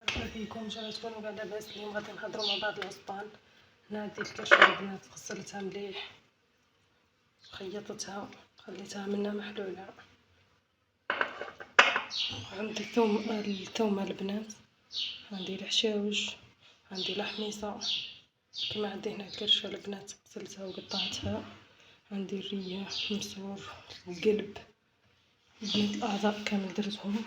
مرحبا فيكم. ان شاء الله تكونوا قاع لاباس. اليوم غادي نهضروا مع بعض الوصفان. هنا عندي الكرشه البنات، غسلتها مليح، خيطتها، خليتها منها محلوله. عندي الثومه البنات، عندي الحشاوج، عندي الحميصه، كما عندي هنا الكرشه البنات غسلتها وقطعتها. عندي الريه، المسور، القلب، بنات الاعضاء كامل درتهم.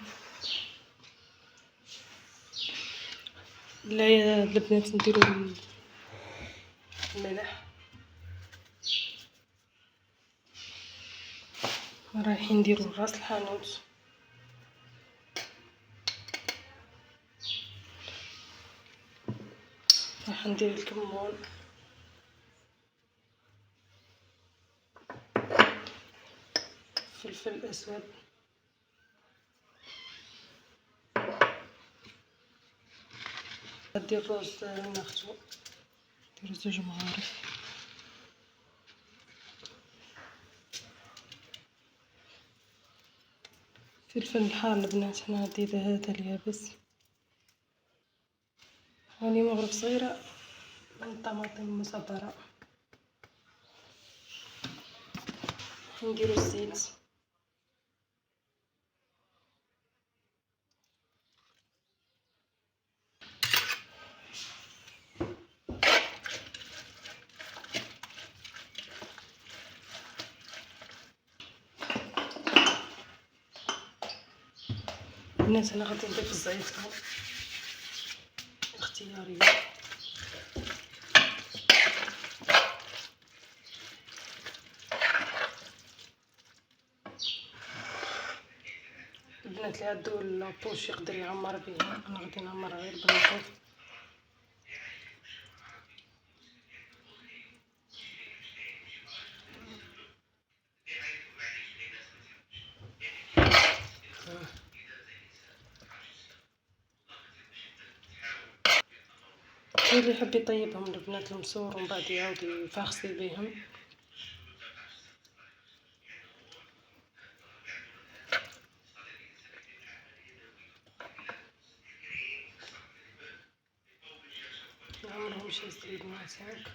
لا يا البنات نديرو الملح. رايحين نديرو راس الحانوت، راح ندير الكمون، فلفل اسود، ندير الرز ناخدو، ندير 2 معالق، فلفل حار البنات. هنا عندي هذا اليابس، هاني مغرف صغيره من الطماطم المصبره. نديرو الزيت، الناس انا غادي نضيف الزيت اختياريه. البنات اللي عندو لابوش يقدر يعمر بها، انا غادي نعمر غير بالنظيف. اللي يحب يطيبهم البنات المسور ومن بعد يعاود يفخصي بهم. نعمرهم شي زي البنات هاك.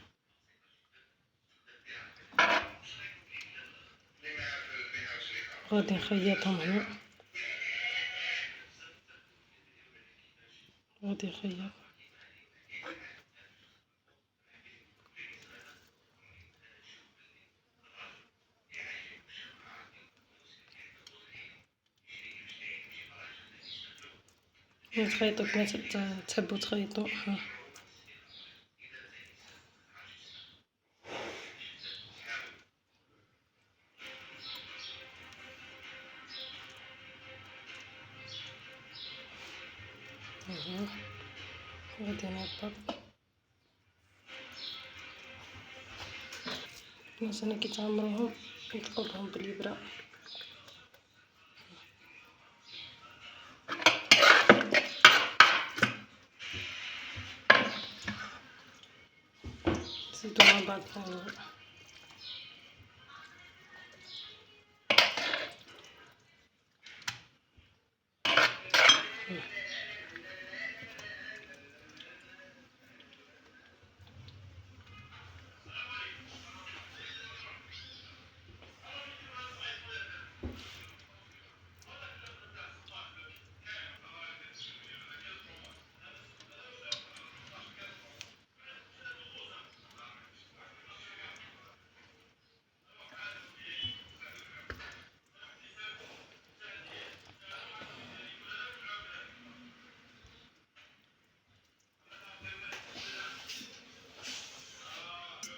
غادي نخيطهم هنا، غادي نخيط تخيطوا كما تحبوا تخيطوا. غادي نربط. الناس انا كي تعمروهم يدقوهم بالابره. نزيدو مع بعض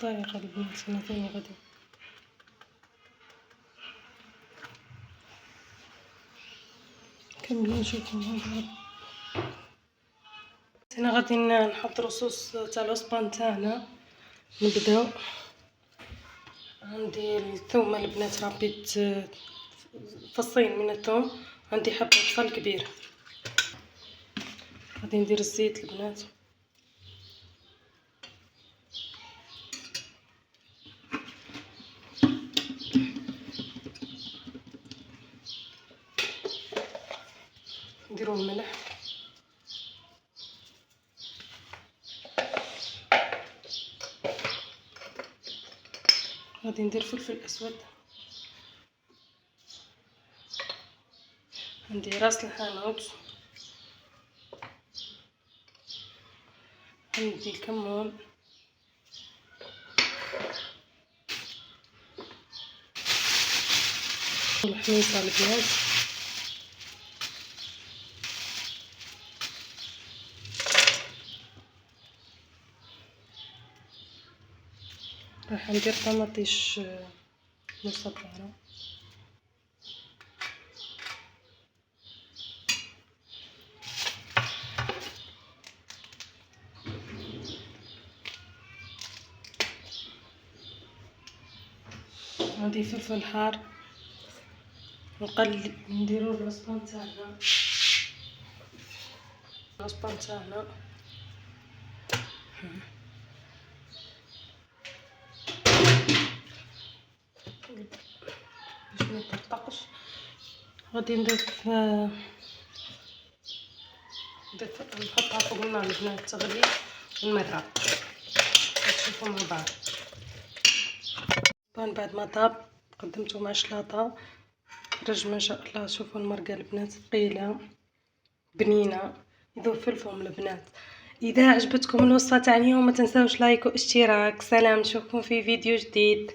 الطريقه البنات. انا ثاني غادي نكمل نشوفهم مع بعض. هنا غادي نحضروا صوص تاع الوصفه نتاعنا. نبداو. عندي الثوم البنات، ربيت فصين من الثوم، عندي حبه بصل كبير. غادي ندير الزيت البنات، نديرو الملح، غادي ندير فلفل اسود، عندي راس الحانوت، عندي الكمون، والحميصه البنات، راح ندير طماطيش مصبره، عندي فلفل حار، نقلب نديرو العصبه تاعنا، العصبه تاعنا باش ما يطرطقش. غادي نضيف نحطها فوق النار البنات تغلي ونمرق، تشوفوا مع بعض. بعد ما طاب قدمته مع شلاطه خرج ما شاء الله. شوفوا المرقه البنات ثقيله بنينه، يذوب في الفم البنات. اذا عجبتكم الوصفه تاع اليوم ما تنساوش لايك واشتراك. سلام، نشوفكم في فيديو جديد.